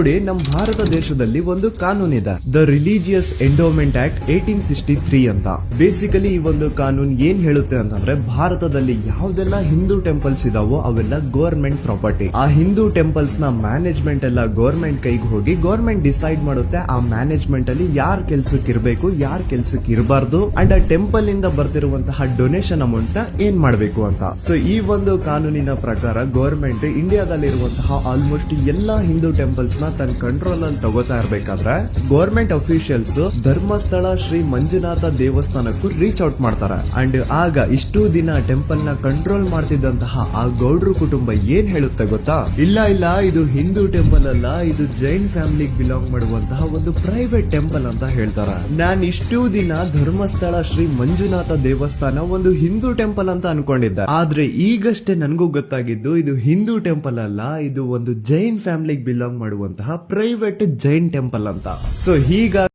ನೋಡಿ, ನಮ್ಮ ಭಾರತ ದೇಶದಲ್ಲಿ ಒಂದು ಕಾನೂನಿದೆ, ದ ರಿಲಿಜಿಯಸ್ ಎಂಡೋಮೆಂಟ್ ಆಕ್ಟ್ 1863 ಅಂತ. ಬೇಸಿಕಲಿ ಈ ಒಂದು ಕಾನೂನು ಏನ್ ಹೇಳುತ್ತೆ ಅಂತಂದ್ರೆ, ಭಾರತದಲ್ಲಿ ಯಾವ್ದೆಲ್ಲ ಹಿಂದೂ ಟೆಂಪಲ್ಸ್ ಇದಾವೋ ಅವೆಲ್ಲ ಗವರ್ಮೆಂಟ್ ಪ್ರಾಪರ್ಟಿ. ಆ ಹಿಂದೂ ಟೆಂಪಲ್ಸ್ ನ ಮ್ಯಾನೇಜ್ಮೆಂಟ್ ಎಲ್ಲ ಗವರ್ಮೆಂಟ್ ಕೈಗೆ ಹೋಗಿ ಗವರ್ಮೆಂಟ್ ಡಿಸೈಡ್ ಮಾಡುತ್ತೆ ಆ ಮ್ಯಾನೇಜ್ಮೆಂಟ್ ಅಲ್ಲಿ ಯಾರ್ ಕೆಲ್ಸಕ್ಕೆ ಇರಬೇಕು, ಯಾರ್ ಕೆಲ್ಸಕ್ಕೆ ಇರಬಾರ್ದು, ಅಂಡ್ ಆ ಟೆಂಪಲ್ ಇಂದ ಬರ್ತಿರುವಂತಹ ಡೊನೇಷನ್ ಅಮೌಂಟ್ ನ ಏನ್ ಮಾಡ್ಬೇಕು ಅಂತ. ಸೊ ಈ ಒಂದು ಕಾನೂನಿನ ಪ್ರಕಾರ ಗವರ್ಮೆಂಟ್ ಇಂಡಿಯಾದಲ್ಲಿರುವಂತಹ ಆಲ್ಮೋಸ್ಟ್ ಎಲ್ಲಾ ಹಿಂದೂ ಟೆಂಪಲ್ಸ್ ನ ತನ್ನ ಕಂಟ್ರೋಲ್ ಅಲ್ಲಿ ತಗೋತಾ ಇರ್ಬೇಕಾದ್ರೆ ಗವರ್ಮೆಂಟ್ ಅಫಿಷಿಯಲ್ಸ್ ಧರ್ಮಸ್ಥಳ ಶ್ರೀ ಮಂಜುನಾಥ ದೇವಸ್ಥಾನಕ್ಕೂ ರೀಚ್ ಔಟ್ ಮಾಡ್ತಾರೆ. ಅಂಡ್ ಆಗ ಇಷ್ಟು ದಿನ ಟೆಂಪಲ್ ನ ಕಂಟ್ರೋಲ್ ಮಾಡ್ತಿದ್ದಂತಹ ಆ ಗೌಡ್ರು ಕುಟುಂಬ ಏನ್ ಹೇಳುತ್ತೆ ಗೊತ್ತಾ, ಇಲ್ಲ ಇದು ಹಿಂದೂ ಟೆಂಪಲ್ ಅಲ್ಲ, ಇದು ಜೈನ್ ಫ್ಯಾಮಿಲಿಗೆ ಬಿಲಾಂಗ್ ಮಾಡುವಂತಹ ಒಂದು ಪ್ರೈವೇಟ್ ಟೆಂಪಲ್ ಅಂತ ಹೇಳ್ತಾರೆ. ನಾನ್ ಇಷ್ಟು ದಿನ ಧರ್ಮಸ್ಥಳ ಶ್ರೀ ಮಂಜುನಾಥ ದೇವಸ್ಥಾನ ಒಂದು ಹಿಂದೂ ಟೆಂಪಲ್ ಅಂತ ಅನ್ಕೊಂಡಿದ್ದೆ, ಆದ್ರೆ ಈಗಷ್ಟೇ ನನಗೂ ಗೊತ್ತಾಗಿದ್ದು ಇದು ಹಿಂದೂ ಟೆಂಪಲ್ ಅಲ್ಲ, ಇದು ಒಂದು ಜೈನ್ ಫ್ಯಾಮಿಲಿಗೆ ಬಿಲಾಂಗ್ ಮಾಡುವಂತಹ ಪ್ರೈವೇಟ್ ಜೈನ್ ಟೆಂಪಲ್ ಅಂತ. ಸೊ ಹೀಗಾಗಿ